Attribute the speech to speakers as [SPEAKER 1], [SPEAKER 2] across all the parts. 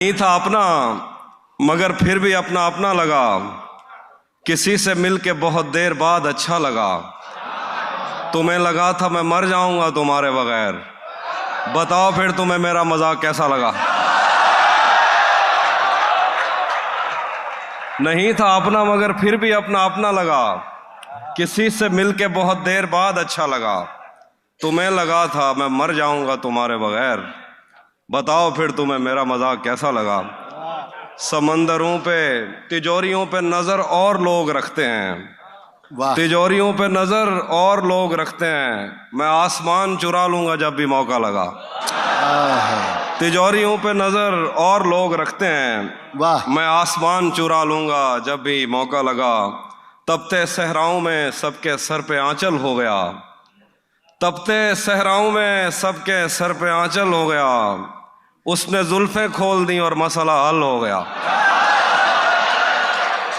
[SPEAKER 1] نہیں تھا اپنا مگر پھر بھی اپنا اپنا لگا، کسی سے مل کے بہت دیر بعد اچھا لگا، تمہیں لگا تھا میں مر جاؤں گا تمہارے بغیر، بتاؤ پھر تمہیں میرا مذاق کیسا لگا۔ نہیں تھا اپنا مگر پھر بھی اپنا اپنا لگا، کسی سے مل کے بہت دیر بعد اچھا لگا، تمہیں لگا تھا میں مر جاؤں گا تمہارے بغیر، بتاؤ پھر تمہیں میرا مذاق کیسا لگا۔ سمندروں پہ تجوریوں پہ نظر اور لوگ رکھتے ہیں،
[SPEAKER 2] واہ
[SPEAKER 1] تجوریوں پہ نظر اور لوگ رکھتے ہیں، میں آسمان چرا لوں گا جب بھی موقع لگا۔ تجوریوں پہ نظر اور لوگ رکھتے ہیں،
[SPEAKER 2] واہ
[SPEAKER 1] میں آسمان چرا لوں گا جب بھی موقع لگا۔ تپتے صحراؤں میں سب کے سر پہ آنچل ہو گیا، تپتے صحراؤں میں سب کے سر پہ آنچل ہو گیا، اس نے زلفیں کھول دیں اور مسئلہ حل ہو گیا۔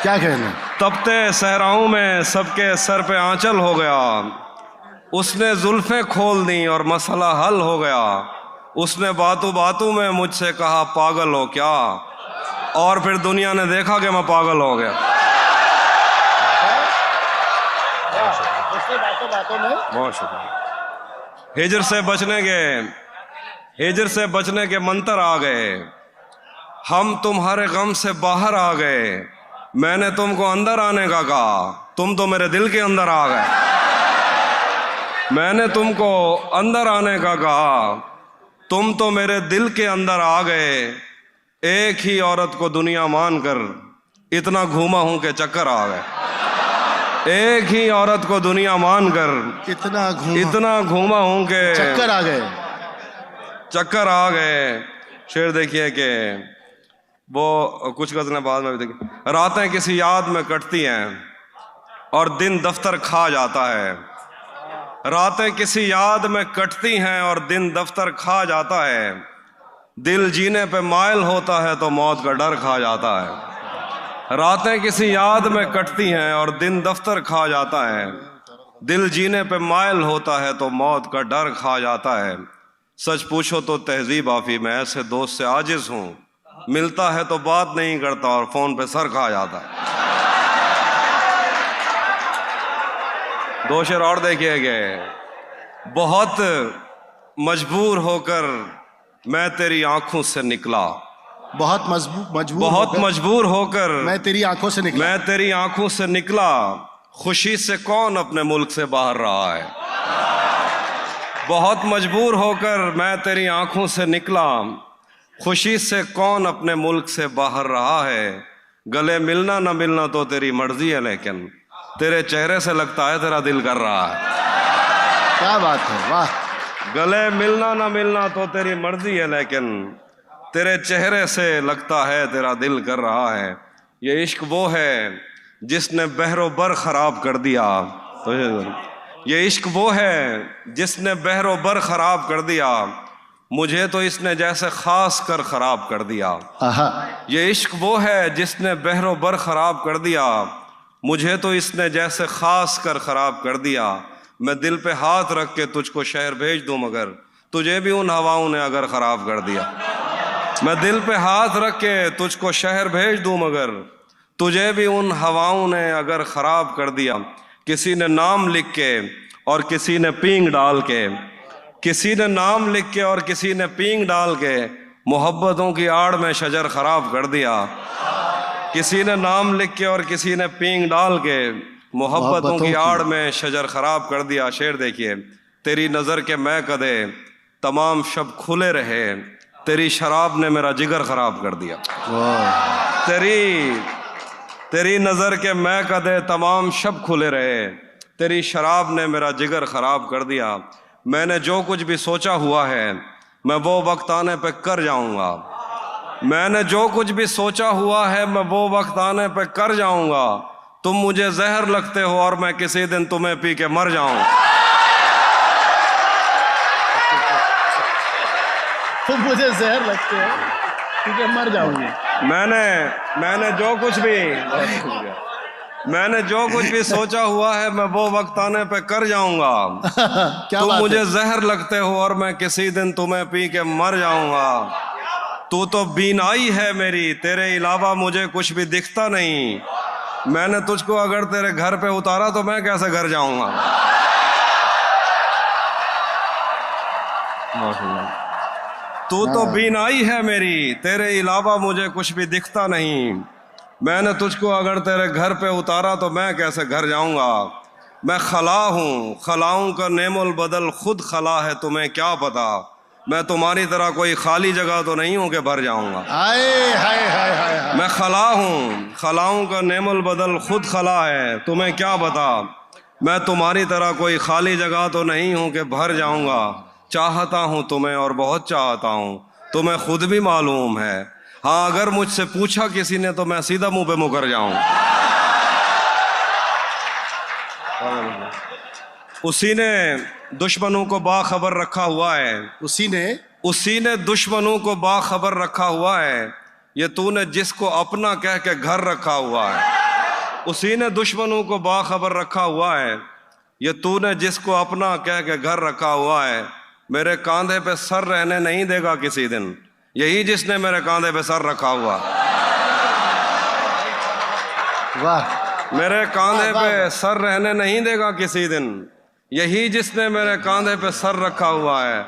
[SPEAKER 2] کیا کہنا ہے؟
[SPEAKER 1] تپتے صحراؤں میں سب کے سر پہ آنچل ہو گیا، اس نے زلفیں کھول دیں اور مسئلہ حل ہو گیا، اس نے باتوں باتوں میں مجھ سے کہا پاگل ہو کیا، اور پھر دنیا نے دیکھا کہ میں پاگل ہو گیا۔ بہت شکریہ۔ ہجر سے بچنے کے منتر آ گئے، ہم تمہارے غم سے باہر آ گئے، میں نے تم کو اندر آنے کا کہا، تم تو میرے دل کے اندر آ گئے۔ میں نے تم کو اندر آنے کا کہا، تم تو میرے دل کے اندر آ گئے، ایک ہی عورت کو دنیا مان کر اتنا گھوما ہوں کہ چکر آ گئے، ایک ہی عورت کو دنیا مان کر اتنا گھوما ہوں کہ
[SPEAKER 2] چکر آ گئے۔
[SPEAKER 1] چکر آ گئے۔ شعر دیکھیے کہ وہ کچھ غزلیں بعد میں بھی دیکھیں۔ راتیں کسی یاد میں کٹتی ہیں اور دن دفتر کھا جاتا ہے، راتیں کسی یاد میں کٹتی ہیں اور دن دفتر کھا جاتا ہے، دل جینے پہ مائل ہوتا ہے تو موت کا ڈر کھا جاتا ہے۔ راتیں کسی یاد میں کٹتی ہیں اور دن دفتر کھا جاتا ہے، دل جینے پہ مائل ہوتا ہے تو موت کا ڈر کھا جاتا ہے۔ سچ پوچھو تو تہذیب آفی میں ایسے دوست سے عاجز ہوں، ملتا ہے تو بات نہیں کرتا اور فون پہ سر کھا جاتا ہے۔ دو شعر اور دیکھیے گئے۔ بہت مجبور ہو کر میں تیری آنکھوں سے نکلا،
[SPEAKER 2] بہت
[SPEAKER 1] مجبور ہو کر
[SPEAKER 2] میں تیری آنکھوں سے نکلا،
[SPEAKER 1] میں تیری آنکھوں سے نکلا، خوشی سے کون اپنے ملک سے باہر رہا ہے۔ بہت مجبور ہو کر میں تیری آنکھوں سے نکلا، خوشی سے کون اپنے ملک سے باہر رہا ہے، گلے ملنا نہ ملنا تو تیری مرضی ہے لیکن تیرے چہرے سے لگتا ہے تیرا دل کر رہا ہے۔
[SPEAKER 2] کیا بات ہے، واہ۔
[SPEAKER 1] گلے ملنا نہ ملنا تو تیری مرضی ہے لیکن تیرے چہرے سے لگتا ہے تیرا دل کر رہا ہے۔ یہ عشق وہ ہے جس نے بحر و بر خراب کر دیا، یہ عشق وہ ہے جس نے بحر و بر خراب کر دیا، مجھے تو اس نے جیسے خاص کر خراب کر دیا۔ یہ عشق وہ ہے جس نے بحر و بر خراب کر دیا، مجھے تو اس نے جیسے خاص کر خراب کر دیا۔ میں دل پہ ہاتھ رکھ کے تجھ کو شہر بھیج دوں مگر تجھے بھی ان ہواؤں نے اگر خراب کر دیا۔ میں دل پہ ہاتھ رکھ کے تجھ کو شہر بھیج دوں مگر تجھے بھی ان ہواؤں نے اگر خراب کر دیا۔ کسی نے نام لکھ کے اور کسی نے پینگ ڈال کے، کسی نے نام لکھ کے اور کسی نے پینگ ڈال کے محبتوں کی آڑ میں شجر خراب کر دیا۔ کسی نے نام لکھ کے اور کسی نے پینگ ڈال کے محبتوں کی آڑ میں شجر خراب کر دیا۔ شعر دیکھیے۔ تیری نظر کے میں کدے تمام شب کھلے رہے، تیری شراب نے میرا جگر خراب کر دیا۔ تیری نظر کے میں کدے تمام شب کھلے رہے، تیری شراب نے میرا جگر خراب کر دیا۔ میں نے جو کچھ بھی سوچا ہوا ہے میں وہ وقت آنے پہ کر جاؤں گا، میں نے جو کچھ بھی سوچا ہوا ہے میں وہ وقت آنے پہ کر جاؤں گا، تم مجھے زہر لگتے ہو اور میں کسی دن تمہیں پی کے مر جاؤں۔
[SPEAKER 2] تم مجھے زہر لگتے ہو کیونکہ مر جاؤں گی۔
[SPEAKER 1] میں نے جو کچھ بھی سوچا ہوا ہے میں وہ وقت آنے پہ کر جاؤں گا، تم مجھے زہر لگتے ہو اور میں کسی دن تمہیں پی کے مر جاؤں گا۔ تو بینائی ہے میری، تیرے علاوہ مجھے کچھ بھی دکھتا نہیں. میں نے تجھ کو اگر تیرے گھر پہ اتارا تو میں کیسے گھر جاؤں گا؟ تو بینائی ہے میری، تیرے علاوہ مجھے کچھ بھی دکھتا نہیں. میں نے تجھ کو اگر تیرے گھر پہ اتارا تو میں کیسے گھر جاؤں گا؟ میں خلا ہوں، خلاؤں کا نعم البدل خود خلا ہے، تمہیں کیا پتا. میں تمہاری طرح کوئی خالی جگہ تو نہیں ہوں کہ بھر جاؤں گا.
[SPEAKER 2] ہائے ہائے ہائے ہائے.
[SPEAKER 1] میں خلا ہوں، خلاؤں کا نعم البدل خود خلا ہے، تمہیں کیا پتا. میں تمہاری طرح کوئی خالی جگہ تو نہیں ہوں کہ بھر جاؤں گا. چاہتا ہوں تمہیں اور بہت چاہتا ہوں، تمہیں خود بھی معلوم ہے. ہاں اگر مجھ سے پوچھا کسی نے تو میں سیدھا منہ پہ مکر جاؤں. اسی نے دشمنوں کو باخبر رکھا ہوا ہے، اسی نے دشمنوں کو باخبر رکھا ہوا ہے. یہ تو نے جس کو اپنا کہہ کے گھر رکھا ہوا ہے. اسی نے دشمنوں کو باخبر رکھا ہوا ہے. یہ تو نے جس کو اپنا کہہ کے گھر رکھا ہوا ہے. میرے کاندھے پہ سر رہنے نہیں دے گا کسی دن، یہی جس نے میرے کاندھے پہ سر رکھا ہوا.
[SPEAKER 2] واہ.
[SPEAKER 1] میرے کاندھے پہ سر رہنے نہیں دے گا کسی دن، یہی جس نے میرے کاندھے پہ سر رکھا ہوا ہے.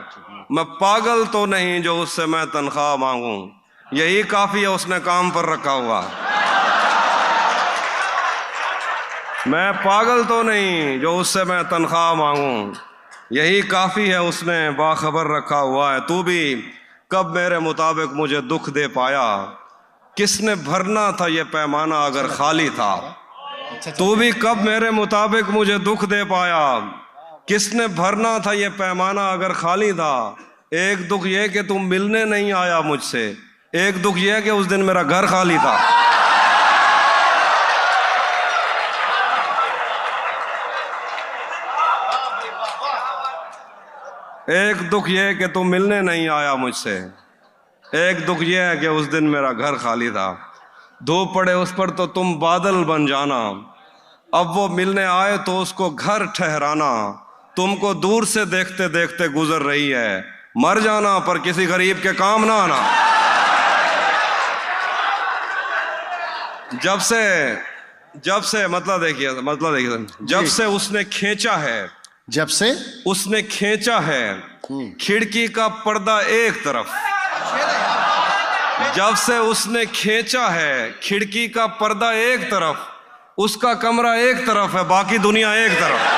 [SPEAKER 1] میں پاگل تو نہیں جو اس سے میں تنخواہ مانگوں، یہی کافی ہے اس نے کام پر رکھا ہوا. میں پاگل تو نہیں جو اس سے میں تنخواہ مانگوں، یہی کافی ہے اس نے باخبر رکھا ہوا ہے. تو بھی کب میرے مطابق مجھے دکھ دے پایا، کس نے بھرنا تھا یہ پیمانہ اگر خالی تھا. تو بھی کب میرے مطابق مجھے دکھ دے پایا، کس نے بھرنا تھا یہ پیمانہ اگر خالی تھا. ایک دکھ یہ کہ تم ملنے نہیں آیا مجھ سے، ایک دکھ یہ کہ اس دن میرا گھر خالی تھا. ایک دکھ یہ کہ تم ملنے نہیں آیا مجھ سے، ایک دکھ یہ ہے کہ اس دن میرا گھر خالی تھا. دھوپ پڑے اس پر تو تم بادل بن جانا، اب وہ ملنے آئے تو اس کو گھر ٹھہرانا. تم کو دور سے دیکھتے دیکھتے گزر رہی ہے، مر جانا پر کسی غریب کے کام نہ آنا. جب سے مطلب دیکھیے جب سے اس نے کھینچا ہے،
[SPEAKER 2] جب سے
[SPEAKER 1] اس نے کھینچا ہے کھڑکی کا پردہ ایک طرف. جب سے اس نے کھینچا ہے کھڑکی کا پردہ ایک طرف، اس کا کمرہ ایک طرف ہے، باقی دنیا ایک طرف.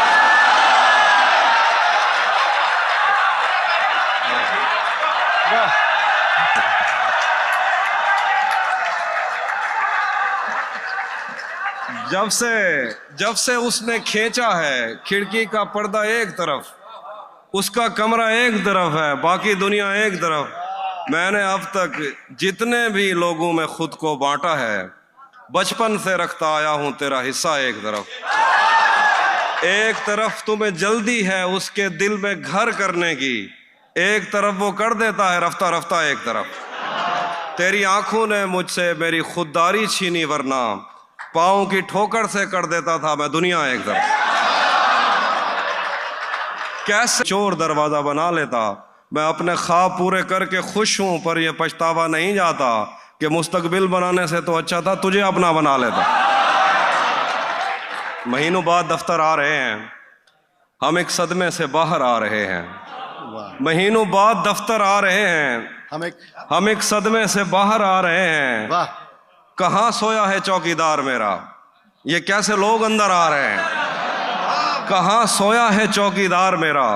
[SPEAKER 1] جب سے اس نے کھینچا ہے کھڑکی کا پردہ ایک طرف، اس کا کمرہ ایک طرف ہے، باقی دنیا ایک طرف. میں نے اب تک جتنے بھی لوگوں میں خود کو بانٹا ہے، بچپن سے رکھتا آیا ہوں تیرا حصہ ایک طرف. ایک طرف تمہیں جلدی ہے اس کے دل میں گھر کرنے کی، ایک طرف وہ کر دیتا ہے رفتہ رفتہ ایک طرف. تیری آنکھوں نے مجھ سے میری خودداری چھینی، ورنہ پاؤں کی ٹھوکر سے کر دیتا تھا میں دنیا ایک طرف. کیسے چور دروازہ بنا لیتا. میں اپنے خواب پورے کر کے خوش ہوں، پر یہ پچھتاوا نہیں جاتا کہ مستقبل بنانے سے تو اچھا تھا تجھے اپنا بنا لیتا. مہینوں بعد دفتر آ رہے ہیں، ہم ایک صدمے سے باہر آ رہے ہیں. مہینوں بعد دفتر آ رہے ہیں، ہم ایک صدمے سے باہر آ رہے ہیں. کہاں سویا ہے چوکیدار میرا، یہ کیسے لوگ اندر آ رہے ہیں. کہاں سویا ہے چوکیدار میرا،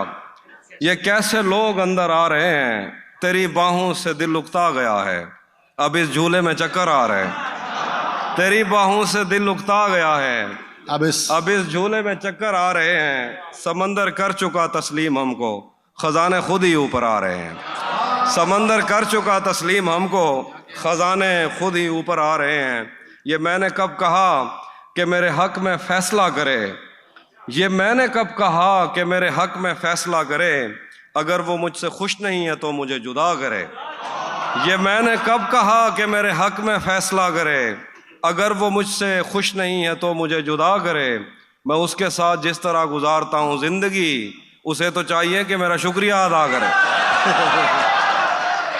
[SPEAKER 1] یہ کیسے لوگ اندر آ رہے ہیں. تیری باہوں سے دل اکتا گیا ہے، اب اس جھولے میں چکر آ رہے ہیں. تیری باہوں سے دل اکتا گیا ہے، اب اس جھولے میں چکر آ رہے ہیں. سمندر کر چکا تسلیم ہم کو، خزانے خود ہی اوپر آ رہے ہیں. سمندر کر چکا تسلیم ہم کو، خزانے خود ہی اوپر آ رہے ہیں. یہ میں نے کب کہا کہ میرے حق میں فیصلہ کرے، یہ میں نے کب کہا کہ میرے حق میں فیصلہ کرے. اگر وہ مجھ سے خوش نہیں ہے تو مجھے جدا کرے. یہ میں نے کب کہا کہ میرے حق میں فیصلہ کرے، اگر وہ مجھ سے خوش نہیں ہے تو مجھے جدا کرے. میں اس کے ساتھ جس طرح گزارتا ہوں زندگی، اسے تو چاہیے کہ میرا شکریہ ادا کرے.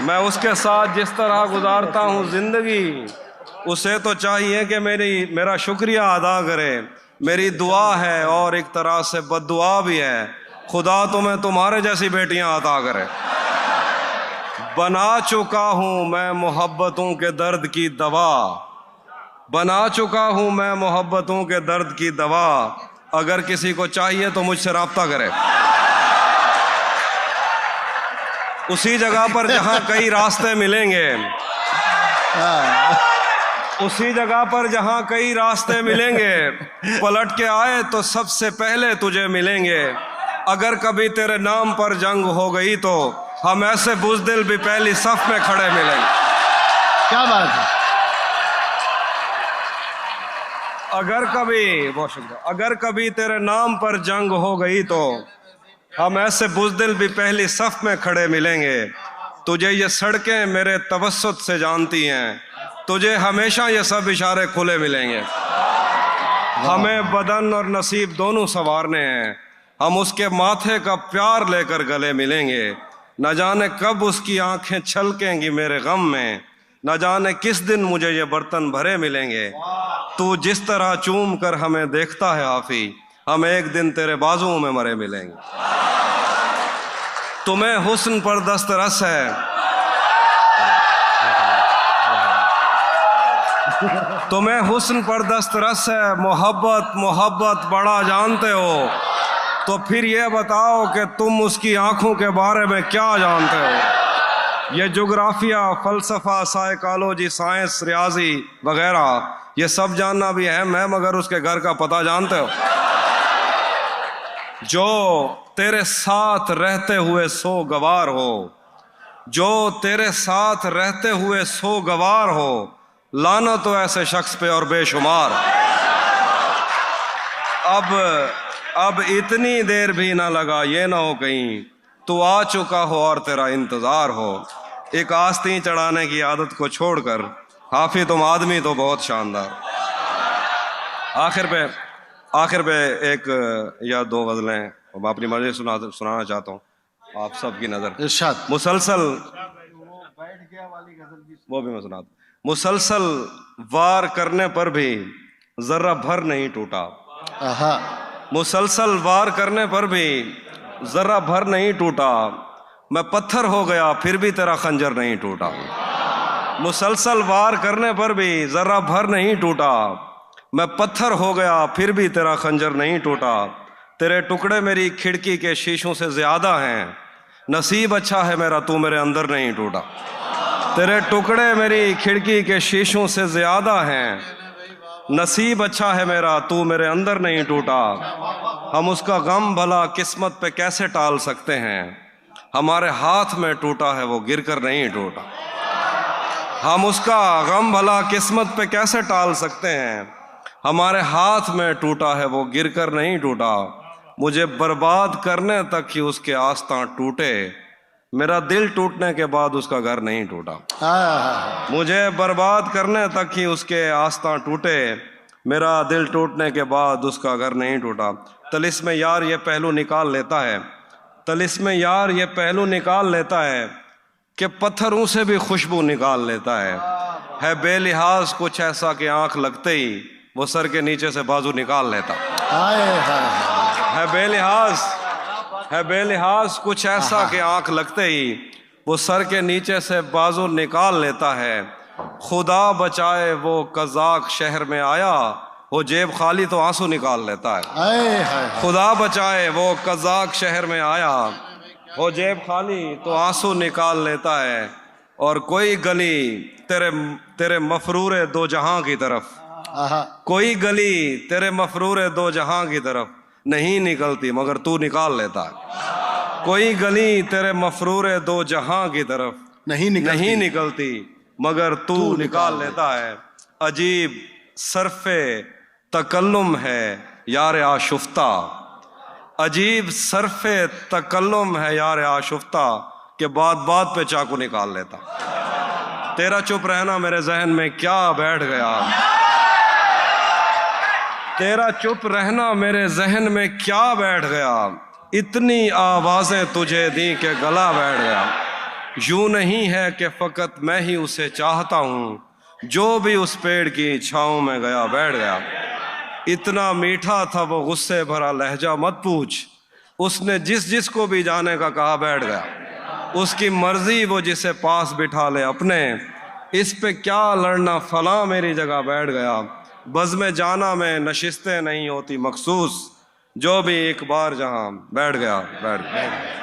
[SPEAKER 1] میں اس کے ساتھ جس طرح گزارتا ہوں زندگی، اسے تو چاہیے کہ میرا شکریہ ادا کرے. میری دعا ہے اور ایک طرح سے بد دعا بھی ہے، خدا تمہیں تمہارے جیسی بیٹیاں عطا کرے. بنا چکا ہوں میں محبتوں کے درد کی دوا، بنا چکا ہوں میں محبتوں کے درد کی دوا. اگر کسی کو چاہیے تو مجھ سے رابطہ کرے. اسی جگہ پر جہاں کئی راستے ملیں گے، اسی جگہ پر جہاں کئی راستے ملیں گے، پلٹ کے آئے تو سب سے پہلے تجھے ملیں گے. اگر کبھی تیرے نام پر جنگ ہو گئی تو ہم ایسے بزدل بھی پہلی صف میں کھڑے ملیں گے.
[SPEAKER 2] کیا بات ہے.
[SPEAKER 1] بہت شکریہ. اگر کبھی تیرے نام پر جنگ ہو گئی تو ہم ایسے بزدل بھی پہلی صف میں کھڑے ملیں گے. تجھے یہ سڑکیں میرے توسط سے جانتی ہیں، تجھے ہمیشہ یہ سب اشارے کھلے ملیں گے. ہمیں بدن اور نصیب دونوں سنوارنے ہیں، ہم اس کے ماتھے کا پیار لے کر گلے ملیں گے. نہ جانے کب اس کی آنکھیں چھلکیں گی میرے غم میں، نہ جانے کس دن مجھے یہ برتن بھرے ملیں گے. تو جس طرح چوم کر ہمیں دیکھتا ہے حافی، ہم ایک دن تیرے بازوؤں میں مرے ملیں گے. تمہیں حسن پر دسترس ہے، تمہیں حسن پر دسترس ہے، محبت بڑا جانتے ہو. تو پھر یہ بتاؤ کہ تم اس کی آنکھوں کے بارے میں کیا جانتے ہو. یہ جغرافیہ، فلسفہ، سائیکالوجی، سائنس، ریاضی وغیرہ یہ سب جاننا بھی اہم ہے، مگر اس کے گھر کا پتہ جانتے ہو. جو تیرے ساتھ رہتے ہوئے سوگوار ہو، جو تیرے ساتھ رہتے ہوئے سوگوار ہو، لعنت ہو ایسے شخص پہ اور بے شمار. اب اتنی دیر بھی نہ لگا، یہ نہ ہو کہیں تو آ چکا ہو اور تیرا انتظار ہو. ایک آستین چڑھانے کی عادت کو چھوڑ کر حافظ تم آدمی تو بہت شاندار. آخر پہ ایک یا دو غزلیں میں اپنی مرضی سنانا چاہتا ہوں آپ سب کی نظر.
[SPEAKER 2] ارشاد.
[SPEAKER 1] مسلسل وہ بھی میں سناتا ہوں. مسلسل وار کرنے پر بھی ذرہ بھر نہیں ٹوٹا، مسلسل وار کرنے پر بھی ذرہ بھر نہیں ٹوٹا. میں پتھر ہو گیا پھر بھی تیرا خنجر نہیں ٹوٹا. مسلسل وار کرنے پر بھی ذرہ بھر نہیں ٹوٹا. میں پتھر ہو گیا پھر بھی تیرا خنجر نہیں ٹوٹا. تیرے ٹکڑے میری کھڑکی کے شیشوں سے زیادہ ہیں، نصیب اچھا ہے میرا تو میرے اندر نہیں ٹوٹا. تیرے ٹکڑے میری کھڑکی کے شیشوں سے زیادہ ہیں، نصیب اچھا ہے میرا تو میرے اندر نہیں ٹوٹا. ہم اس کا غم بھلا قسمت پہ کیسے ٹال سکتے ہیں، ہمارے ہاتھ میں ٹوٹا ہے وہ گر کر نہیں ٹوٹا. ہم اس کا غم بھلا قسمت پہ کیسے ٹال سکتے ہیں، ہمارے ہاتھ میں ٹوٹا ہے وہ گر کر نہیں ٹوٹا. مجھے برباد کرنے تک ہی اس کے آستاں ٹوٹے، میرا دل ٹوٹنے کے بعد اس کا گھر نہیں ٹوٹا. مجھے برباد کرنے تک ہی اس کے آستاں ٹوٹے، میرا دل ٹوٹنے کے بعد اس کا گھر نہیں ٹوٹا. طلسم یار یہ پہلو نکال لیتا ہے، طلسم یار یہ پہلو نکال لیتا ہے کہ پتھروں سے بھی خوشبو نکال لیتا ہے بے لحاظ کچھ ایسا کہ آنکھ لگتے ہی وہ سر کے نیچے سے بازو نکال لیتا. ہے بے لحاظ کچھ ایسا کہ آنکھ لگتے ہی وہ سر کے نیچے سے بازو نکال لیتا ہے. خدا بچائے وہ قزاق شہر میں آیا، وہ جیب خالی تو آنسو نکال لیتا ہے. خدا بچائے وہ قزاق شہر میں آیا، وہ جیب خالی تو آنسو نکال لیتا ہے. اور کوئی گلی تیرے مفرور دو جہاں کی طرف، کوئی گلی تیرے مفرور دو جہاں کی طرف نہیں نکلتی مگر تو نکال لیتا ہے. کوئی گلی تیرے مفرور دو جہاں کی طرف نہیں نکلتی مگر تو نکال لیتا ہے. عجیب صرف تکلم ہے یار آشفتہ، عجیب صرف تکلم ہے یار آشفتہ کہ بات پہ چاقو نکال لیتا. تیرا چپ رہنا میرے ذہن میں کیا بیٹھ گیا، تیرا چپ رہنا میرے ذہن میں کیا بیٹھ گیا، اتنی آوازیں تجھے دی کہ گلا بیٹھ گیا. یوں نہیں ہے کہ فقط میں ہی اسے چاہتا ہوں، جو بھی اس پیڑ کی چھاؤں میں گیا بیٹھ گیا۔ اتنا میٹھا تھا وہ غصے بھرا لہجہ مت پوچھ، اس نے جس جس کو بھی جانے کا کہا بیٹھ گیا۔ اس کی مرضی وہ جسے پاس بٹھا لے اپنے، اس پہ کیا لڑنا فلاں میری جگہ بیٹھ گیا۔ بزم جانا میں نشستیں نہیں ہوتی مخصوص، جو بھی ایک بار جہاں بیٹھ گیا بیٹھ گیا۔